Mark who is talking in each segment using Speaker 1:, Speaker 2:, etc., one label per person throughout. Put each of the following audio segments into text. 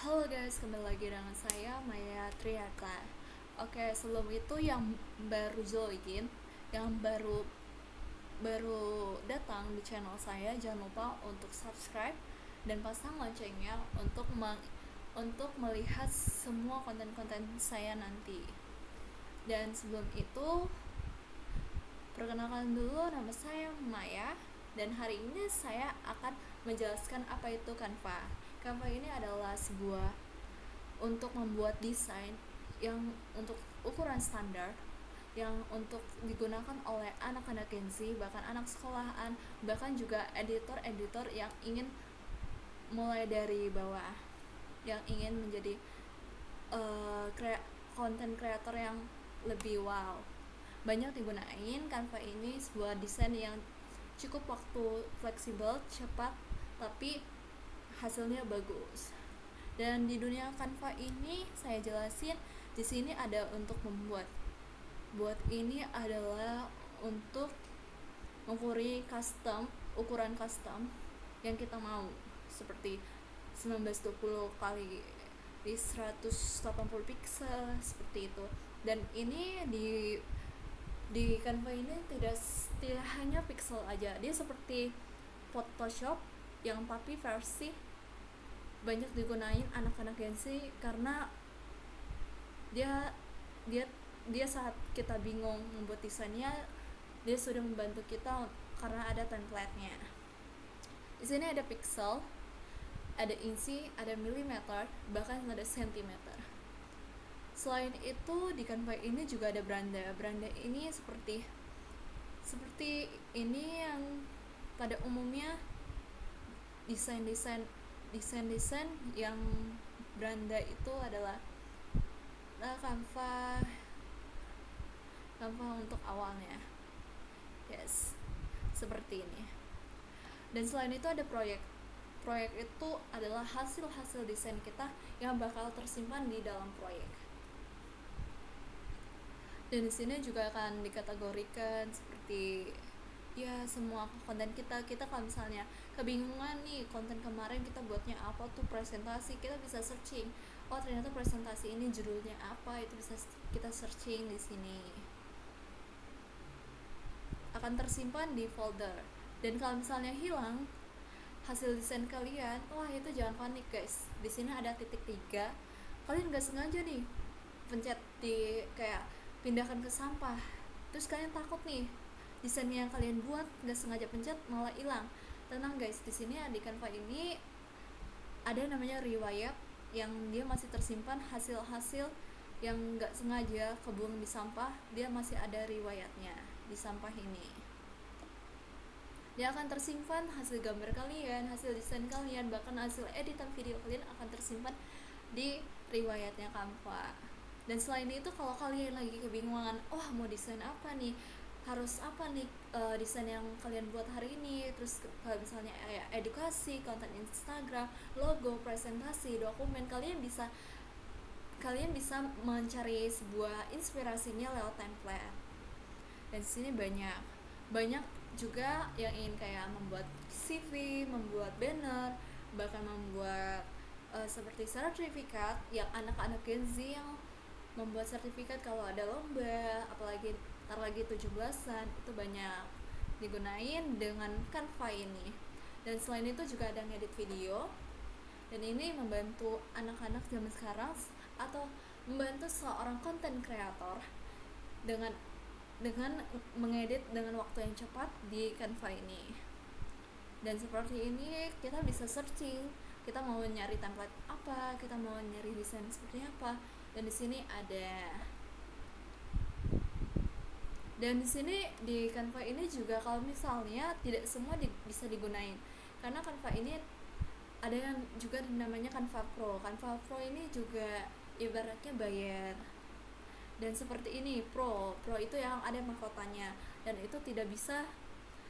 Speaker 1: Halo guys, kembali lagi dengan saya Maya Triata. Oke, sebelum itu yang baru join, yang baru datang di channel saya, jangan lupa untuk subscribe dan pasang loncengnya untuk melihat semua konten-konten saya nanti. Dan sebelum itu, perkenalkan dulu, nama saya Maya, dan hari ini saya akan menjelaskan apa itu Canva. Canva ini adalah sebuah untuk membuat desain yang untuk ukuran standar, yang untuk digunakan oleh anak-anak Gen Z, bahkan anak sekolahan, bahkan juga editor-editor yang ingin mulai dari bawah, yang ingin menjadi konten kreator yang lebih wow. Banyak digunain Canva ini, sebuah desain yang cukup waktu fleksibel, cepat, tapi hasilnya bagus. Dan di dunia Canva ini saya jelasin di sini ada untuk membuat. Buat ini adalah untuk ukuran custom yang kita mau, seperti 1920 kali di 180 pixel seperti itu. Dan ini di Canva ini tidak hanya pixel aja, dia seperti Photoshop yang tapi versi banyak digunain anak-anak Gen Z, karena dia dia dia saat kita bingung membuat desainnya, dia sudah membantu kita karena ada template-nya. Di sini ada pixel, ada inci, ada milimeter, bahkan ada sentimeter. Selain itu di Canva ini juga ada beranda. Beranda ini seperti ini yang pada umumnya desain-desain yang beranda itu adalah Canva untuk awalnya. Yes, seperti ini. Dan selain itu ada proyek. Proyek itu adalah hasil-hasil desain kita yang bakal tersimpan di dalam proyek. Dan di sini juga akan dikategorikan seperti ya semua konten kita kalau misalnya kebingungan nih, konten kemarin kita buatnya apa tuh, presentasi, kita bisa searching, oh ternyata presentasi ini judulnya apa, itu bisa kita searching di sini, akan tersimpan di folder. Dan kalau misalnya hilang hasil desain kalian, wah itu jangan panik guys, di sini ada titik 3, kalian nggak sengaja nih pencet di kayak pindahkan ke sampah, terus kalian takut nih desain yang kalian buat nggak sengaja pencet malah hilang. Tenang guys, di sini di Canva ini ada namanya riwayat, yang dia masih tersimpan hasil-hasil yang nggak sengaja kebuang di sampah, dia masih ada riwayatnya di sampah ini. Dia akan tersimpan hasil gambar kalian, hasil desain kalian, bahkan hasil editan video kalian akan tersimpan di riwayatnya Canva. Dan selain itu kalau kalian lagi kebingungan, wah mau desain apa nih, harus apa nih desain yang kalian buat hari ini, terus kalau misalnya edukasi, konten Instagram, logo, presentasi, dokumen, kalian bisa mencari sebuah inspirasinya lewat template. Dan di sini banyak juga yang ingin kayak membuat CV, membuat banner, bahkan membuat seperti sertifikat, yang anak-anak Gen Z yang membuat sertifikat kalau ada lomba, apalagi ntar lagi 17-an, itu banyak digunain dengan Canva ini. Dan selain itu juga ada ngedit video, dan ini membantu anak-anak zaman sekarang atau membantu seorang konten kreator dengan mengedit dengan waktu yang cepat di Canva ini. Dan seperti ini kita bisa searching, kita mau nyari template apa, kita mau nyari desain seperti apa, dan di sini ada. Dan di sini di Canva ini juga kalau misalnya tidak semua bisa digunain, karena Canva ini ada yang juga namanya Canva Pro. Canva Pro ini juga ibaratnya bayar. Dan seperti ini Pro itu yang ada mahkotanya, dan itu tidak bisa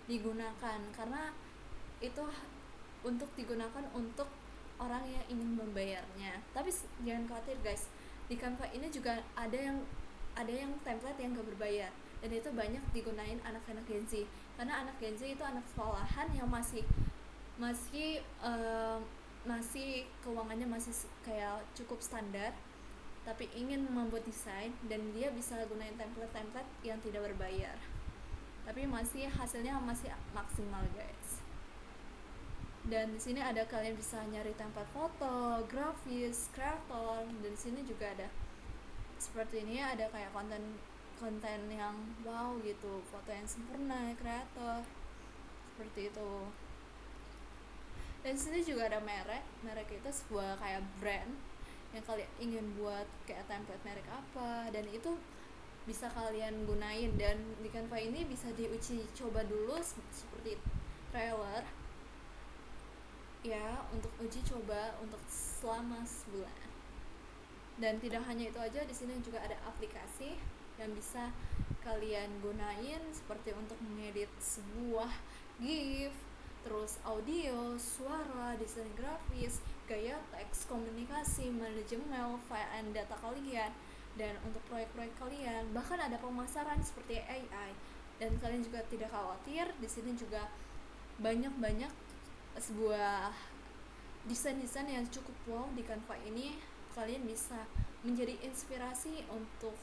Speaker 1: digunakan karena itu untuk digunakan untuk orang yang ingin membayarnya. Tapi jangan khawatir guys, di Canva ini juga ada yang template yang gak berbayar, dan itu banyak digunain anak-anak Gen Z, karena anak Gen Z itu anak sekolahan yang masih masih keuangannya masih kayak cukup standar tapi ingin membuat desain, dan dia bisa gunain template-template yang tidak berbayar tapi masih hasilnya masih maksimal guys. Dan di sini ada kalian bisa nyari template foto, grafis, kreator, dan di sini juga ada seperti ini, ada kayak konten yang wow gitu, foto yang sempurna, kreator seperti itu. Dan di sini juga ada merek itu sebuah kayak brand yang kalian ingin buat kayak template merek apa, dan itu bisa kalian gunain. Dan di Canva ini bisa diuji coba dulu seperti trailer ya, untuk uji coba untuk selama sebulan. Dan tidak hanya itu aja, di sini juga ada aplikasi yang bisa kalian gunain seperti untuk mengedit sebuah GIF, terus audio, suara, desain grafis, gaya teks, komunikasi, manajemen file and data kalian, dan untuk proyek-proyek kalian. Bahkan ada pemasaran seperti AI. Dan kalian juga tidak khawatir, di sini juga banyak sebuah desain-desain yang cukup wow di Canva ini. Kalian bisa menjadi inspirasi untuk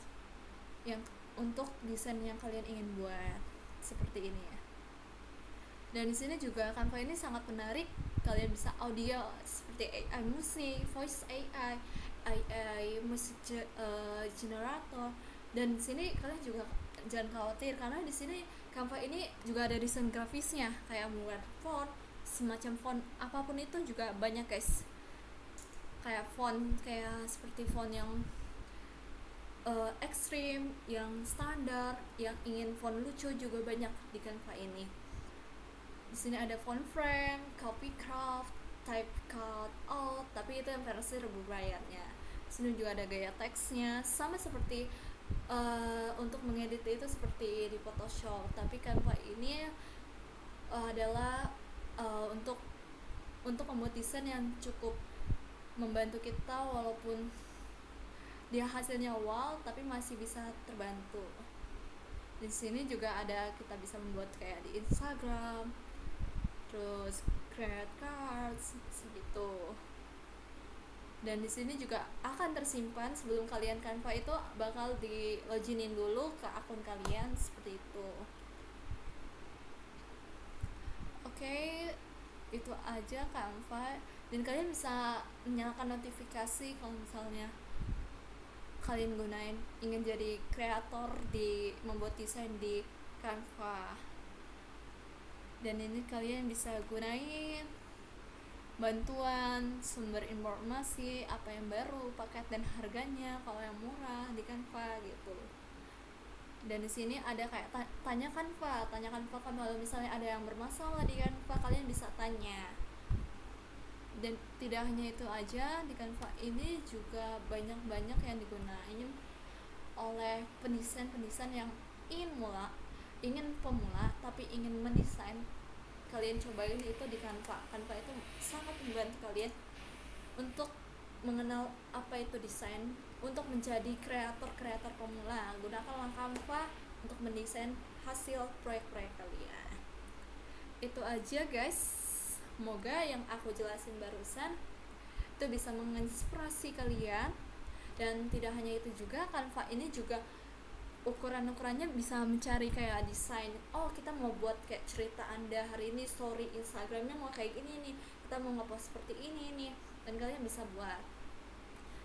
Speaker 1: desain yang kalian ingin buat seperti ini ya. Dan di sini juga Canva ini sangat menarik. Kalian bisa audio seperti AI musik, voice AI musik generator. Dan di sini kalian juga jangan khawatir, karena di sini Canva ini juga ada desain grafisnya kayak membuat font, semacam font apapun itu juga banyak guys. Kayak font kayak seperti font yang ekstrim, yang standar, yang ingin font lucu juga banyak di Canva ini. Di sini ada font frame, copycraft, typecast, alt, tapi itu yang versi berbayarnya. Di sini juga ada gaya teksnya, sama seperti untuk mengedit itu seperti di Photoshop, tapi Canva ini adalah untuk membuat desain yang cukup membantu kita, walaupun dia hasilnya wow tapi masih bisa terbantu. Di sini juga ada kita bisa membuat kayak di Instagram, terus create cards segitu. Dan di sini juga akan tersimpan sebelum kalian Canva itu bakal di loginin dulu ke akun kalian seperti itu. Oke, itu aja Canva. Dan kalian bisa menyalakan notifikasi kalau misalnya kalian ingin jadi kreator di membuat desain di Canva. Dan ini kalian bisa gunain bantuan sumber informasi apa yang baru, paket dan harganya kalau yang murah di Canva gitu. Dan di sini ada kayak tanya Canva kalau misalnya ada yang bermasalah di Canva, kalian bisa tanya. Dan tidak hanya itu aja, di Canva ini juga banyak yang digunain oleh pendesain yang ingin pemula tapi ingin mendesain. Kalian cobain itu di Canva itu sangat membantu kalian untuk mengenal apa itu desain, untuk menjadi kreator pemula. Gunakanlah Canva untuk mendesain hasil proyek-proyek kalian. Itu aja guys, semoga yang aku jelasin barusan itu bisa menginspirasi kalian. Dan tidak hanya itu juga, Canva ini juga ukurannya bisa mencari kayak desain. Oh, kita mau buat kayak cerita Anda hari ini, story Instagramnya mau kayak gini nih, kita mau ngepost seperti ini nih, dan kalian bisa buat.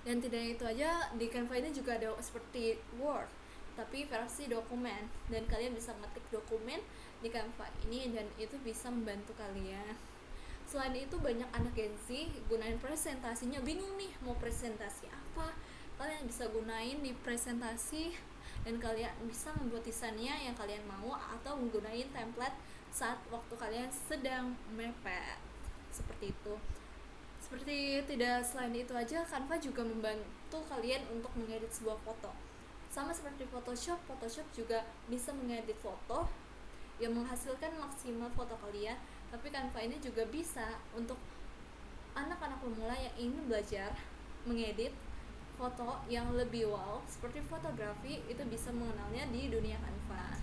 Speaker 1: Dan tidak itu aja, di Canva ini juga ada seperti Word tapi versi dokumen, dan kalian bisa ngetik dokumen di Canva ini, dan itu bisa membantu kalian. Selain itu banyak anak Gen Z gunain presentasinya, bingung nih mau presentasi apa, kalian bisa gunain di presentasi, dan kalian bisa membuat desainnya yang kalian mau, atau menggunakan template saat waktu kalian sedang mepet seperti itu. Selain itu aja, Canva juga membantu kalian untuk mengedit sebuah foto. Sama seperti Photoshop juga bisa mengedit foto yang menghasilkan maksimal foto kalian, tapi Canva ini juga bisa untuk anak-anak pemula yang ingin belajar mengedit foto yang lebih wow seperti fotografi, itu bisa mengenalnya di dunia Canva.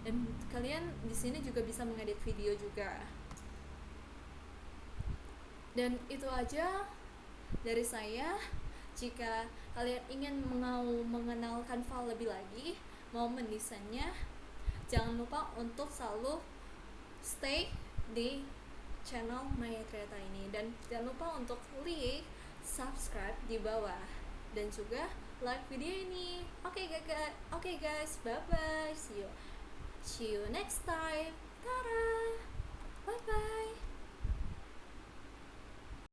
Speaker 1: Dan kalian di sini juga bisa mengedit video juga. Dan itu aja dari saya. Jika kalian ingin mau mengenal Canva lebih lagi, mau mendesainnya, jangan lupa untuk selalu stay di channel Maya Triata ini, dan jangan lupa untuk klik subscribe di bawah dan juga like video ini. Oke guys, bye bye, see you next time. Tada.